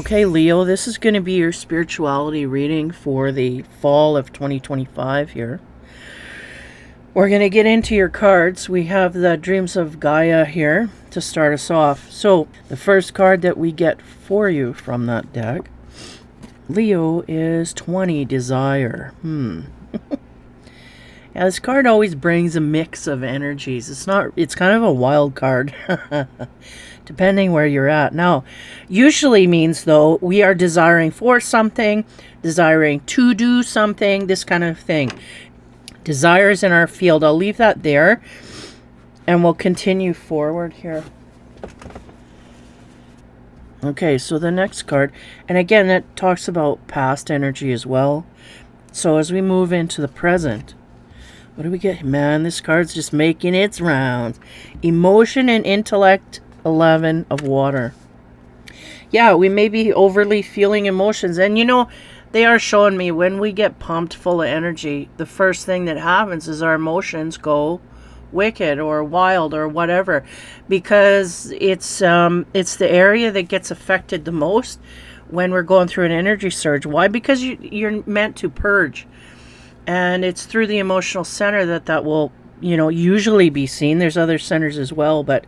Okay, Leo, this is going to be your spirituality reading for the fall of 2025 here. We're going to get into your cards. We have the Dreams of Gaia here to start us off. So, the first card that we get for you from that deck, Leo, is 20, Desire. Yeah, this card always brings a mix of energies. It's kind of a wild card. Depending where you're at. Now, usually means, though, we are desiring for something, desiring to do something, this kind of thing. Desires in our field. I'll leave that there, and we'll continue forward here. Okay, so the next card, and again, that talks about past energy as well. So as we move into the present, what do we get? Man, this card's just making its rounds. Emotion and intellect, 11 of water. Yeah, we may be overly feeling emotions. And they are showing me when we get pumped full of energy, the first thing that happens is our emotions go wicked or wild or whatever. Because it's the area that gets affected the most when we're going through an energy surge. Why? Because you're meant to purge. And it's through the emotional center that will, usually be seen. There's other centers as well, but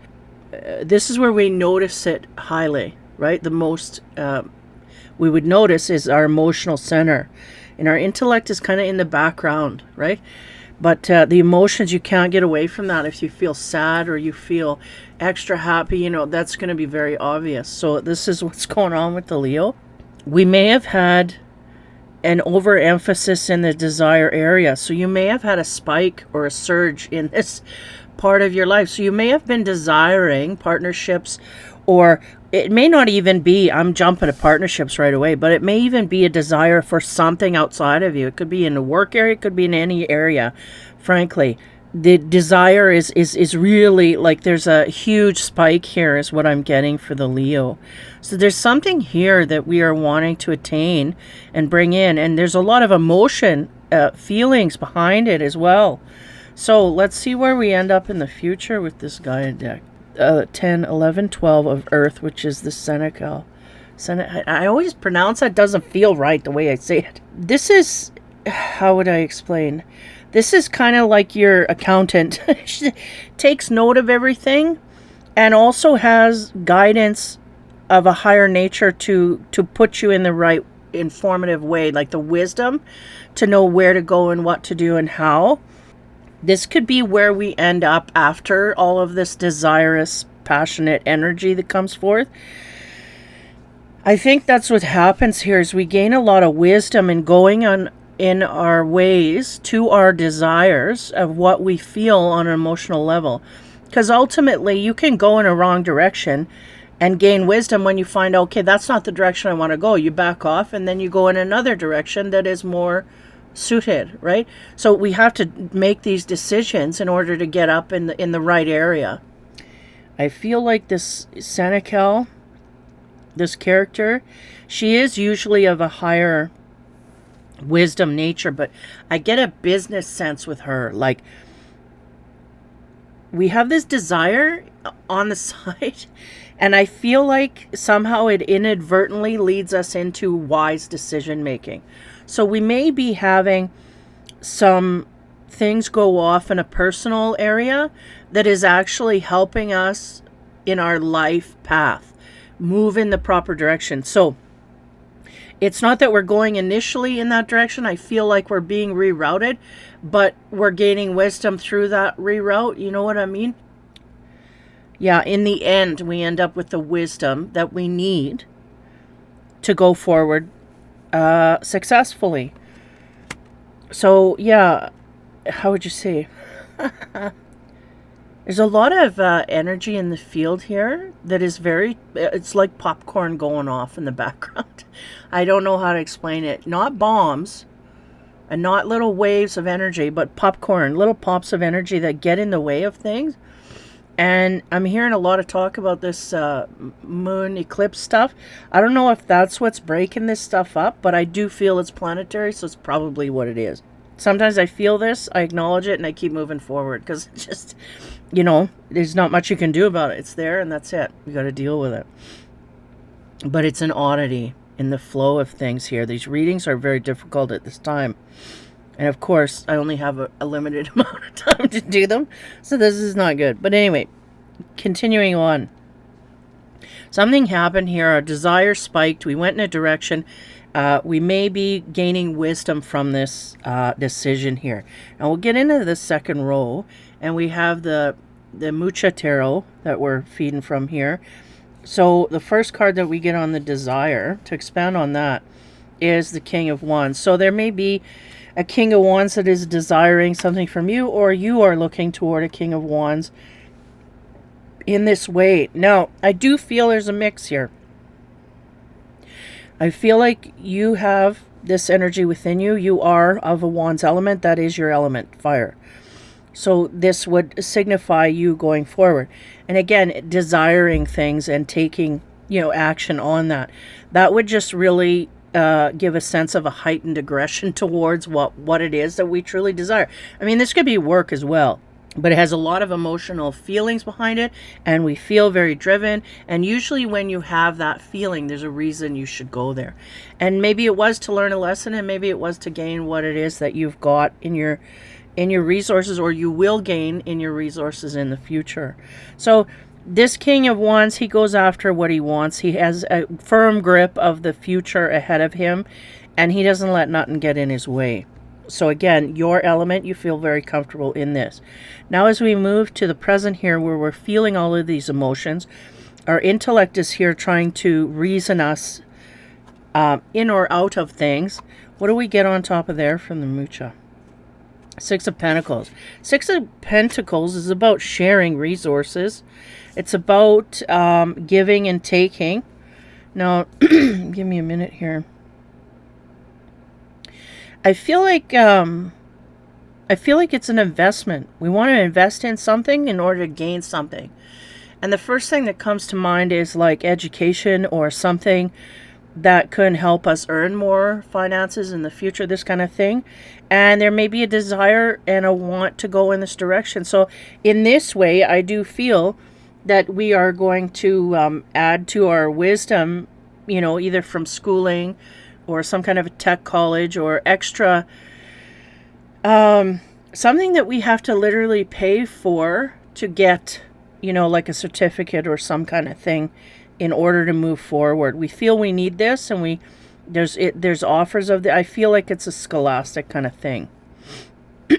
this is where we notice it highly, right? The most we would notice is our emotional center. And our intellect is kind of in the background, right? But the emotions, you can't get away from that. If you feel sad or you feel extra happy, that's going to be very obvious. So this is what's going on with the Leo. We may have had an overemphasis in the desire area. So you may have had a spike or a surge in this part of your life. So you may have been desiring partnerships, or it may not even be, I'm jumping to partnerships right away, but it may even be a desire for something outside of you. It could be in the work area, it could be in any area. Frankly, the desire is really like there's a huge spike here is what I'm getting for the Leo. So there's something here that we are wanting to attain and bring in, and there's a lot of emotion, feelings behind it as well. So let's see where we end up in the future with this Gaia deck. 10, 11, 12 of Earth, which is the Senecal. I always pronounce that, doesn't feel right the way I say it. This is, how would I explain? This is kind of like your accountant. She takes note of everything and also has guidance of a higher nature to put you in the right informative way, like the wisdom to know where to go and what to do and how. This could be where we end up after all of this desirous, passionate energy that comes forth. I think that's what happens here is we gain a lot of wisdom in going on in our ways to our desires of what we feel on an emotional level. Because ultimately you can go in a wrong direction and gain wisdom when you find, okay, that's not the direction I want to go. You back off and then you go in another direction that is more suited, right? So we have to make these decisions in order to get up in the right area. I feel like this Senecal, this character, she is usually of a higher wisdom nature, but I get a business sense with her. Like, we have this desire on the side, and I feel like somehow it inadvertently leads us into wise decision making. So we may be having some things go off in a personal area that is actually helping us in our life path, move in the proper direction. So it's not that we're going initially in that direction. I feel like we're being rerouted, but we're gaining wisdom through that reroute. You know what I mean? Yeah, in the end, we end up with the wisdom that we need to go forward successfully. So yeah, how would you say? There's a lot of energy in the field here that is it's like popcorn going off in the background. I don't know how to explain it. Not bombs and not little waves of energy, but popcorn, little pops of energy that get in the way of things. And I'm hearing a lot of talk about this moon eclipse stuff. I don't know if that's what's breaking this stuff up, but I do feel it's planetary, so it's probably what it is. Sometimes I feel this, I acknowledge it, and I keep moving forward because it's just, there's not much you can do about it. It's there, and that's it. You got to deal with it. but it's an oddity in the flow of things here. These readings are very difficult at this time. And of course, I only have a limited amount of time to do them, so this is not good. But anyway, continuing on. Something happened here. Our desire spiked. We went in a direction. We may be gaining wisdom from this decision here. And we'll get into the second row. And we have the Mucha Tarot that we're feeding from here. So the first card that we get on the desire, to expand on that, is the King of Wands. So there may be a King of Wands that is desiring something from you, or you are looking toward a King of Wands in this way. Now, I do feel there's a mix here. I feel like you have this energy within you. You are of a Wands element. That is your element, fire. So this would signify you going forward. And again, desiring things and taking, action on that. That would just really give a sense of a heightened aggression towards what it is that we truly desire. I mean, this could be work as well, but it has a lot of emotional feelings behind it, and we feel very driven. And usually when you have that feeling, there's a reason you should go there. And maybe it was to learn a lesson, and maybe it was to gain what it is that you've got in your resources, or you will gain in your resources in the future. So this King of Wands, he goes after what he wants. He has a firm grip of the future ahead of him, and he doesn't let nothing get in his way. So again, your element, you feel very comfortable in this. Now as we move to the present here, where we're feeling all of these emotions, our intellect is here trying to reason us in or out of things. What do we get on top of there from the Mucha? Six of Pentacles. Six of Pentacles is about sharing resources. It's about giving and taking. Now, give me a minute here. I feel like it's an investment. We want to invest in something in order to gain something. And the first thing that comes to mind is like education, or something that could help us earn more finances in the future, this kind of thing. And there may be a desire and a want to go in this direction. So in this way, I do feel that we are going to add to our wisdom, either from schooling or some kind of a tech college, or extra, something that we have to literally pay for to get, like a certificate or some kind of thing in order to move forward. We feel we need this, and there's offers of I feel like it's a scholastic kind of thing.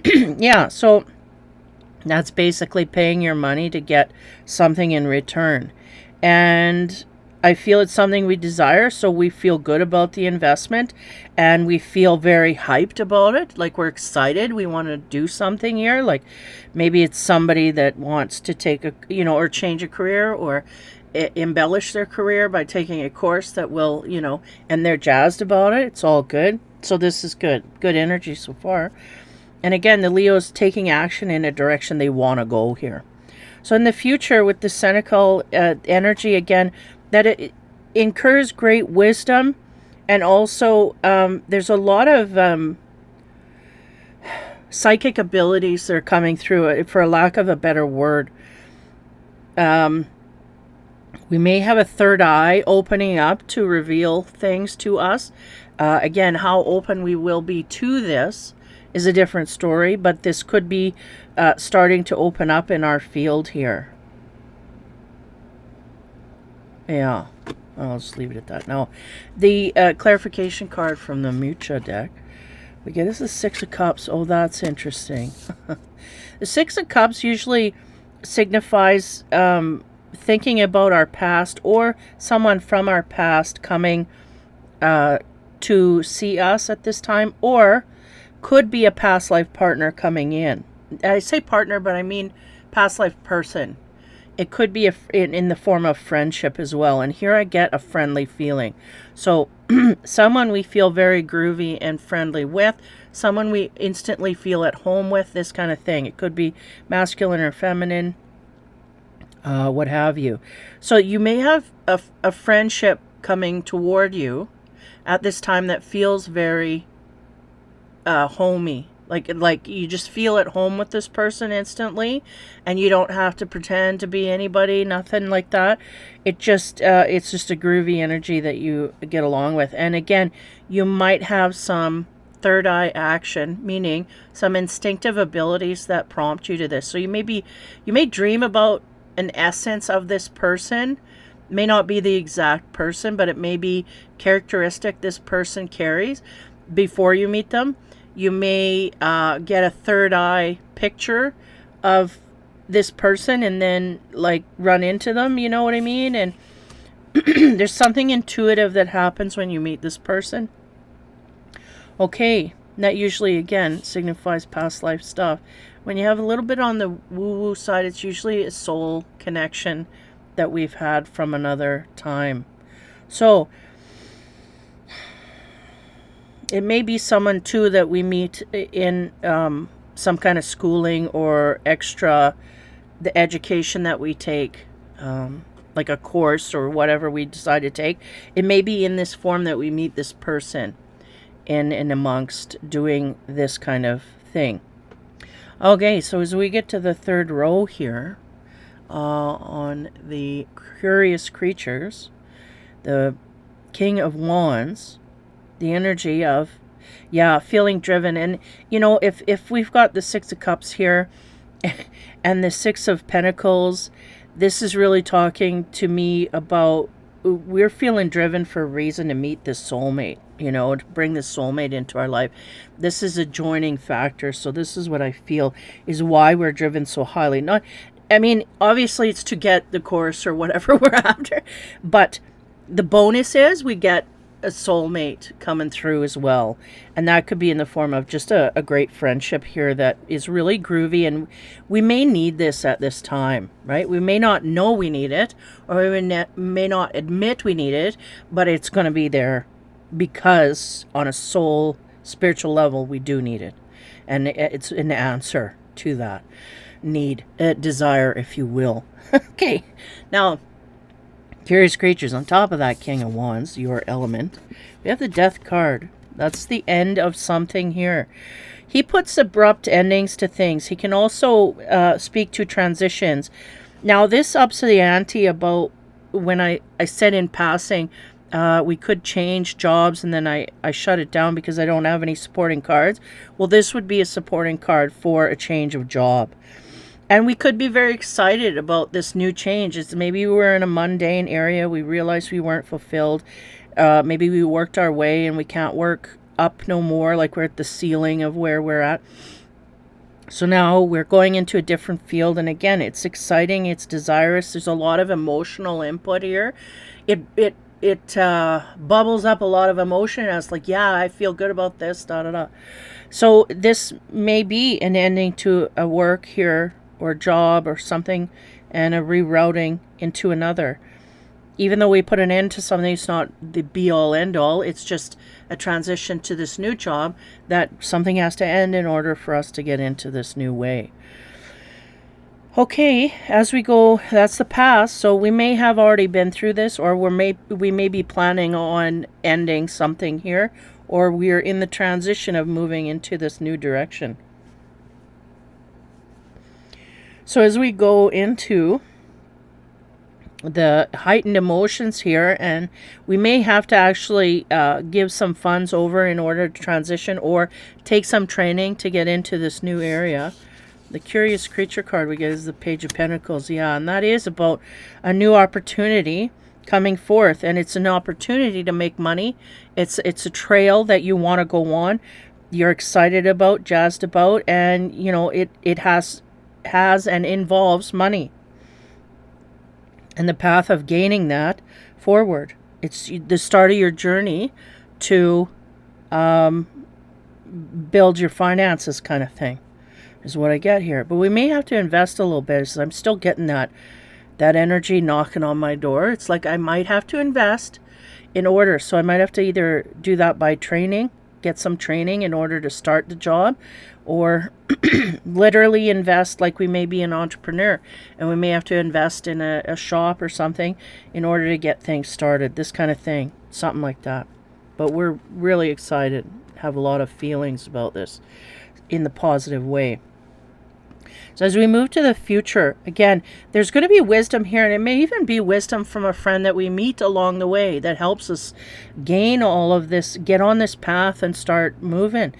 Yeah, so that's basically paying your money to get something in return. And I feel it's something we desire, so we feel good about the investment, and we feel very hyped about it. Like, we're excited. We want to do something here. Like, maybe it's somebody that wants to take or change a career, or embellish their career by taking a course that will, and they're jazzed about it. It's all good. So this is good energy so far. And again, the Leo's taking action in a direction they want to go here. So in the future, with the Senecal energy, again, that it incurs great wisdom, and also there's a lot of psychic abilities that are coming through, for a lack of a better word. We may have a third eye opening up to reveal things to us. Again, how open we will be to this is a different story, but this could be starting to open up in our field here. Yeah, I'll just leave it at that. Now, the clarification card from the Mucha deck, we get is the Six of Cups. Oh, that's interesting. The Six of Cups usually signifies thinking about our past, or someone from our past coming to see us at this time, or could be a past life partner coming in. I say partner, but I mean past life person. It could be in the form of friendship as well. And here I get a friendly feeling. So someone we feel very groovy and friendly with, someone we instantly feel at home with, this kind of thing. It could be masculine or feminine, what have you. So you may have a friendship coming toward you at this time that feels very homey. Like you just feel at home with this person instantly, and you don't have to pretend to be anybody, nothing like that. It's just a groovy energy that you get along with. And again, you might have some third eye action, meaning some instinctive abilities that prompt you to this. So you may dream about an essence of this person. May not be the exact person, but it may be characteristic this person carries before you meet them. You may get a third eye picture of this person and then like run into them, you know what I mean? And there's something intuitive that happens when you meet this person. Okay, that usually again signifies past life stuff. When you have a little bit on the woo-woo side, it's usually a soul connection that we've had from another time. So it may be someone too that we meet in some kind of schooling or extra, the education that we take, like a course or whatever we decide to take. It may be in this form that we meet this person in and amongst doing this kind of thing. Okay, so as we get to the third row here, on the curious creatures, the King of Wands, the energy of, yeah, feeling driven. And, you know, if we've got the Six of Cups here and the Six of Pentacles, this is really talking to me about we're feeling driven for a reason to meet this soulmate, you know, to bring this soulmate into our life. This is a joining factor. So this is what I feel is why we're driven so highly. Not, I mean, obviously it's to get the course or whatever we're after, but the bonus is we get a soulmate coming through as well. And that could be in the form of just a great friendship here that is really groovy. And we may need this at this time, right? We may not know we need it, or we may not admit we need it, but it's going to be there because on a soul, spiritual level, we do need it. And it's an answer to that need, desire, if you will. Okay, now, curious creatures, on top of that King of Wands, your element, we have the Death card. That's the end of something here. He puts abrupt endings to things. He can also speak to transitions. Now, this ups the ante about when I said in passing, we could change jobs, and then I shut it down because I don't have any supporting cards. Well, this would be a supporting card for a change of job. And we could be very excited about this new change. It's maybe we were in a mundane area. We realized we weren't fulfilled. Maybe we worked our way and we can't work up no more, like we're at the ceiling of where we're at. So now we're going into a different field. And again, it's exciting. It's desirous. There's a lot of emotional input here. It bubbles up a lot of emotion. And it's like, yeah, I feel good about this, da da da. So this may be an ending to a work here, or job or something, and a rerouting into another. Even though we put an end to something, it's not the be-all end-all. It's just a transition to this new job that something has to end in order for us to get into this new way. Okay, as we go, that's the past. So we may have already been through this, or we may be planning on ending something here, or we're in the transition of moving into this new direction. So as we go into the heightened emotions here, and we may have to actually give some funds over in order to transition, or take some training to get into this new area. The curious creature card we get is the Page of Pentacles. Yeah, and that is about a new opportunity coming forth, and it's an opportunity to make money. It's a trail that you want to go on, you're excited about, jazzed about, and you know it has and involves money, and the path of gaining that forward. It's the start of your journey to build your finances, kind of thing, is what I get here. But we may have to invest a little bit, so I'm still getting that energy knocking on my door. It's like I might have to invest in order. So I might have to either do that by training, get some training in order to start the job, or literally invest, like we may be an entrepreneur and we may have to invest in a shop or something in order to get things started. This kind of thing, something like that. But we're really excited. have a lot of feelings about this in the positive way. So as we move to the future, again, there's going to be wisdom here, and it may even be wisdom from a friend that we meet along the way that helps us gain all of this, get on this path and start moving.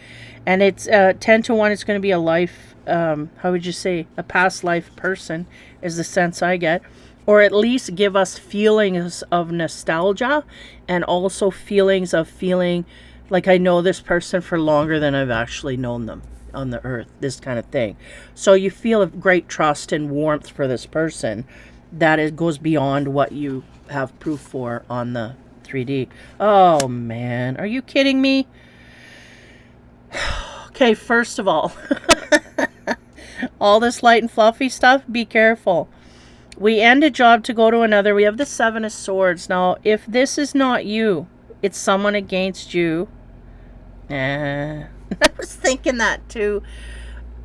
And it's 10 to 1, it's going to be a life, how would you say, a past life person is the sense I get. Or at least give us feelings of nostalgia and also feelings of feeling like I know this person for longer than I've actually known them on the earth, this kind of thing. So you feel a great trust and warmth for this person that it goes beyond what you have proof for on the 3D. Oh man, are you kidding me? Okay, first of all this light and fluffy stuff, be careful. We end a job to go to another. We have the 7 of Swords. Now, if this is not you, it's someone against you. I was thinking that too.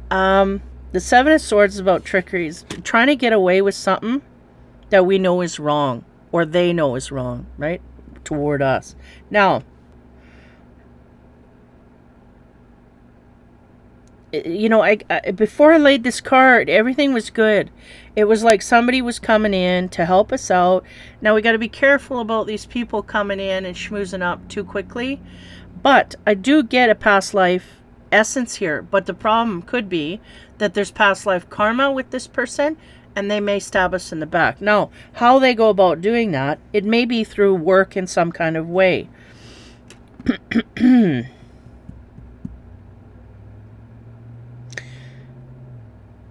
The 7 of Swords is about trickeries. Trying to get away with something that we know is wrong. Or they know is wrong, right? Toward us. Now, you know, I before I laid this card, everything was good. It was like somebody was coming in to help us out. Now we got to be careful about these people coming in and schmoozing up too quickly. But I do get a past life essence here. But the problem could be that there's past life karma with this person, and they may stab us in the back. Now, how they go about doing that, it may be through work in some kind of way.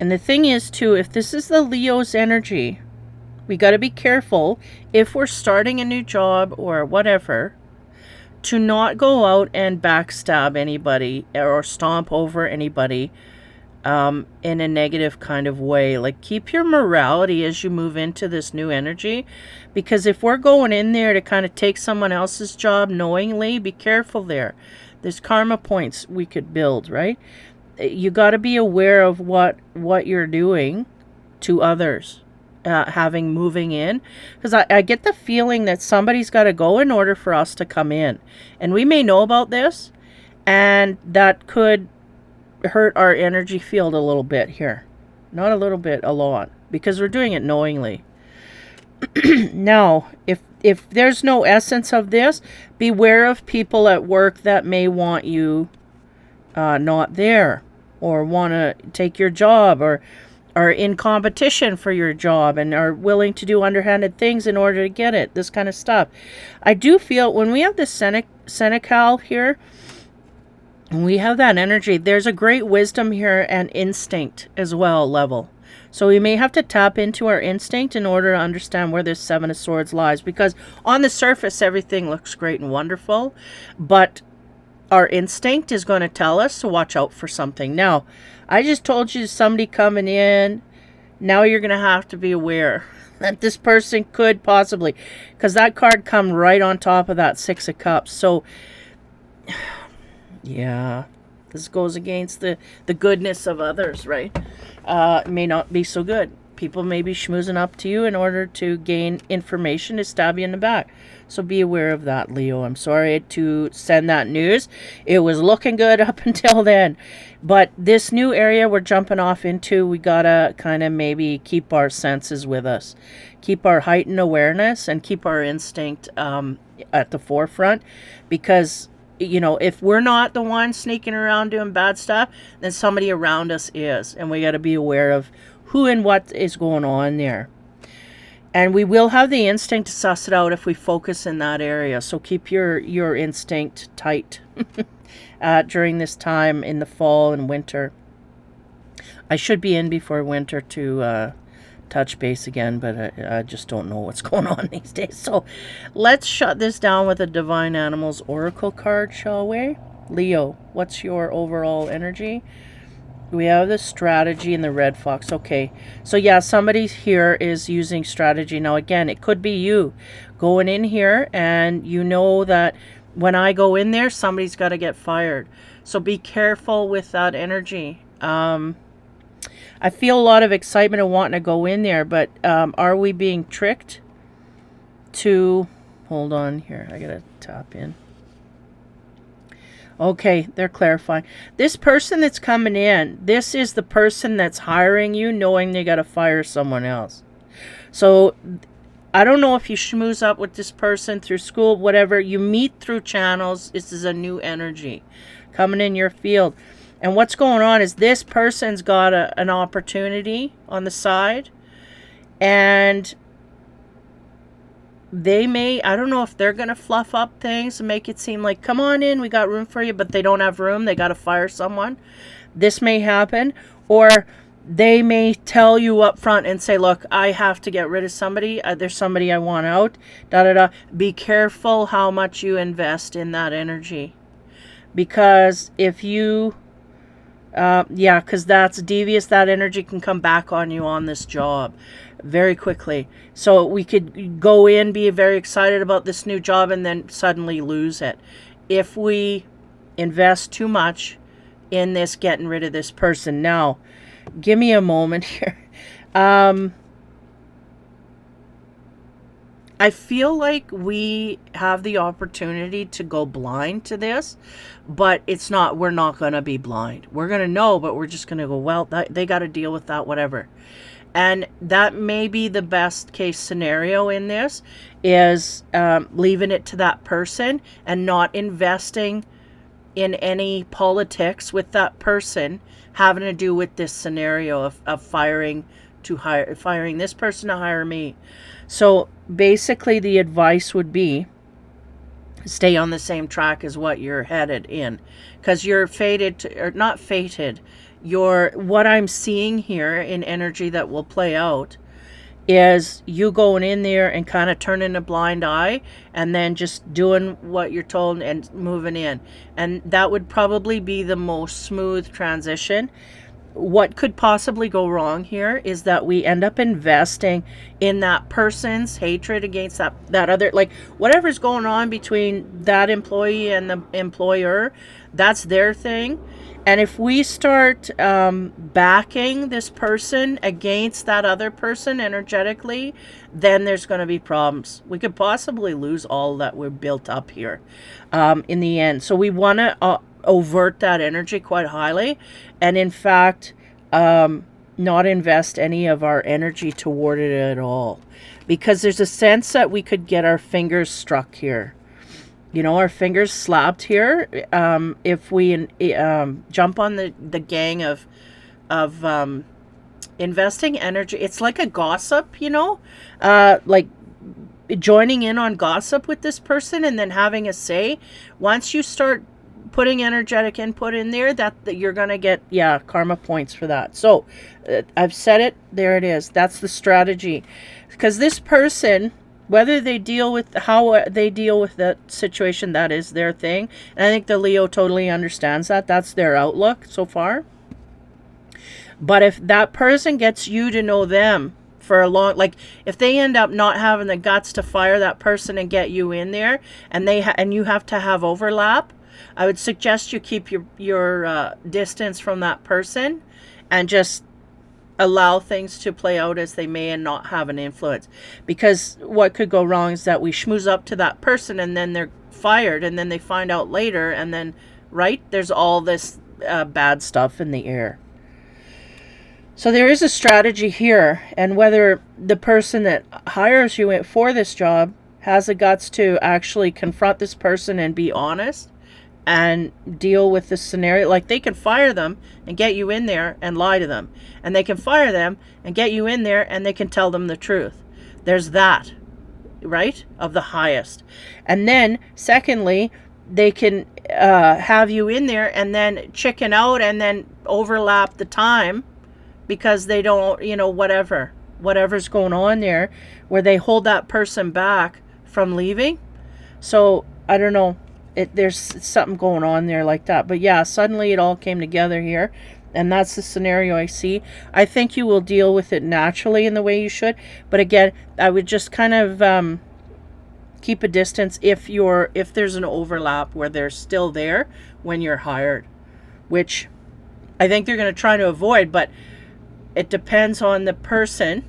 And the thing is, too, if this is the Leo's energy, we got to be careful if we're starting a new job or whatever to not go out and backstab anybody or stomp over anybody in a negative kind of way. Like, keep your morality as you move into this new energy, because if we're going in there to kind of take someone else's job knowingly, be careful there. There's karma points we could build, right? You got to be aware of what you're doing to others, moving in, because I get the feeling that somebody's got to go in order for us to come in, and we may know about this, and that could hurt our energy field a little bit here. Not a little bit, a lot, because we're doing it knowingly. Now, if there's no essence of this, beware of people at work that may want you not there, or want to take your job, or are in competition for your job and are willing to do underhanded things in order to get it, this kind of stuff. I do feel when we have the Senecal here, and we have that energy, there's a great wisdom here and instinct as well level. So we may have to tap into our instinct in order to understand where this 7 of Swords lies, because on the surface everything looks great and wonderful, but our instinct is going to tell us to watch out for something. Now, I just told you somebody coming in. Now you're going to have to be aware that this person could possibly, because that card come right on top of that 6 of Cups. So, yeah, this goes against the goodness of others, right? It may not be so good. People may be schmoozing up to you in order to gain information to stab you in the back. So be aware of that, Leo. I'm sorry to send that news. It was looking good up until then. But this new area we're jumping off into, we gotta kind of maybe keep our senses with us. Keep our heightened awareness and keep our instinct at the forefront. Because, you know, if we're not the one sneaking around doing bad stuff, then somebody around us is. And we gotta be aware of who and what is going on there. And we will have the instinct to suss it out if we focus in that area. So keep your instinct tight during this time in the fall and winter. I should be in before winter to touch base again, but I just don't know what's going on these days. So let's shut this down with a Divine Animals Oracle card, shall we? Leo, what's your overall energy? We have the strategy and the red fox. Okay. So yeah, somebody here is using strategy. Now again, it could be you going in here and you know that when I go in there, somebody's got to get fired. So be careful with that energy. I feel a lot of excitement of wanting to go in there, but are we being tricked to... Hold on here. I got to tap in. Okay, they're clarifying. This person that's coming in, this is the person that's hiring you knowing they got to fire someone else. So I don't know if you schmooze up with this person through school, whatever. You meet through channels. This is a new energy coming in your field. And what's going on is this person's got an opportunity on the side. And they may, I don't know if they're going to fluff up things and make it seem like, come on in, we got room for you, but they don't have room. They got to fire someone. This may happen. Or they may tell you up front and say, look, I have to get rid of somebody. There's somebody I want out. Da da da. Be careful how much you invest in that energy. Because if you, because that's devious, that energy can come back on you on this job very quickly. So we could go in, be very excited about this new job, and then suddenly lose it. If we invest too much in this, getting rid of this person. Now, give me a moment here. I feel like we have the opportunity to go blind to this, but it's not, we're not going to be blind. We're going to know, but we're just going to go, well, they got to deal with that, whatever. And that may be the best case scenario in this, is leaving it to that person and not investing in any politics with that person having to do with this scenario of firing this person to hire me. So basically the advice would be stay on the same track as what you're headed in, because you're fated to, or not fated, what I'm seeing here in energy that will play out is you going in there and kind of turning a blind eye and then just doing what you're told and moving in. And that would probably be the most smooth transition. What could possibly go wrong here is that we end up investing in that person's hatred against that other, like whatever's going on between that employee and the employer, that's their thing. And if we start backing this person against that other person energetically, then there's going to be problems. We could possibly lose all that we've built up here in the end. So we want to overt that energy quite highly, and in fact not invest any of our energy toward it at all, because there's a sense that we could get our fingers struck here. You know, our fingers slapped here if we jump on the gang of investing energy. It's like a gossip, you know, like joining in on gossip with this person and then having a say. Once you start putting energetic input in there, that you're going to get, karma points for that. So I've said it. There it is. That's the strategy. Because this person, whether they deal with how they deal with that situation, that is their thing. And I think the Leo totally understands that. That's their outlook so far. But if that person gets you to know them for a long, like if they end up not having the guts to fire that person and get you in there, and and you have to have overlap, I would suggest you keep your distance from that person and just allow things to play out as they may and not have an influence. Because what could go wrong is that we schmooze up to that person and then they're fired, and then they find out later, and then, right, there's all this bad stuff in the air. So there is a strategy here, and whether the person that hires you for this job has the guts to actually confront this person and be honest and deal with this scenario. Like, they can fire them and get you in there and lie to them, and they can fire them and get you in there and they can tell them the truth. There's that, right, of the highest. And then secondly, they can have you in there and then chicken out and then overlap the time because they don't, whatever's going on there, where they hold that person back from leaving. So I don't know, there's something going on there like that. But yeah, suddenly it all came together here, and that's the scenario I see. I think you will deal with it naturally in the way you should, but again, I would just kind of keep a distance if there's an overlap where they're still there when you're hired, which I think they're going to try to avoid. But it depends on the person,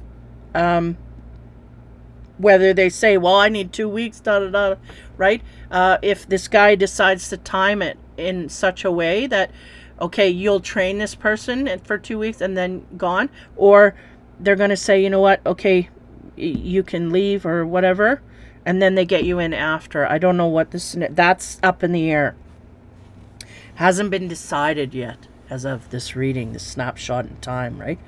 whether they say, well, I need 2 weeks, right? If this guy decides to time it in such a way that, okay, you'll train this person for 2 weeks and then gone, or they're going to say, you know what, okay, you can leave or whatever, and then they get you in after. I don't know what this, that's up in the air. Hasn't been decided yet as of this reading, this snapshot in time, right?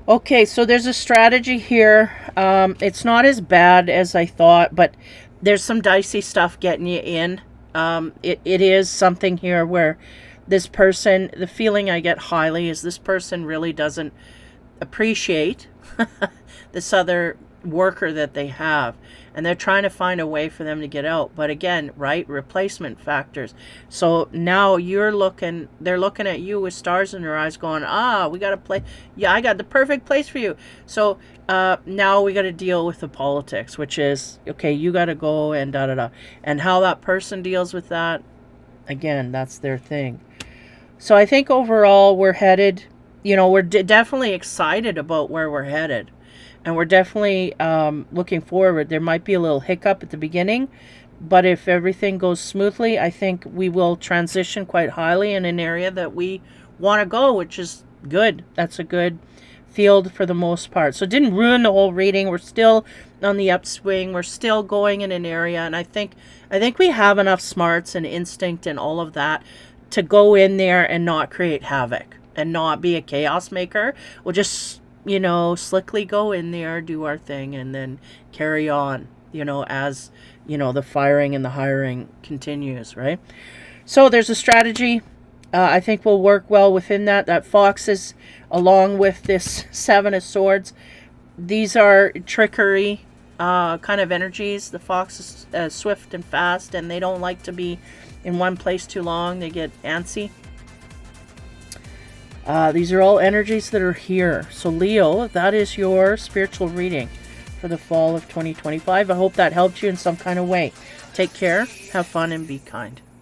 Okay, so there's a strategy here. It's not as bad as I thought, but there's some dicey stuff getting you in. It is something here where this person, the feeling I get highly is this person really doesn't appreciate this other worker that they have, and they're trying to find a way for them to get out. But again, right, replacement factors. So now they're looking at you with stars in their eyes going, we got to play. Yeah, I got the perfect place for you. So now we got to deal with the politics, which is, okay, you got to go and da da da. And how that person deals with that, again, that's their thing. So I think overall we're headed, we're definitely excited about where we're headed. And we're definitely looking forward. There might be a little hiccup at the beginning, but if everything goes smoothly, I think we will transition quite highly in an area that we want to go, which is good. That's a good field for the most part. So it didn't ruin the whole reading. We're still on the upswing. We're still going in an area, and I think we have enough smarts and instinct and all of that to go in there and not create havoc and not be a chaos maker. We'll just slickly go in there, do our thing, and then carry on, as, the firing and the hiring continues, right? So there's a strategy. I think we'll work well within that. That fox is, along with this Seven of Swords, these are trickery kind of energies. The fox is swift and fast, and they don't like to be in one place too long. They get antsy. These are all energies that are here. So Leo, that is your spiritual reading for the fall of 2025. I hope that helped you in some kind of way. Take care, have fun, and be kind.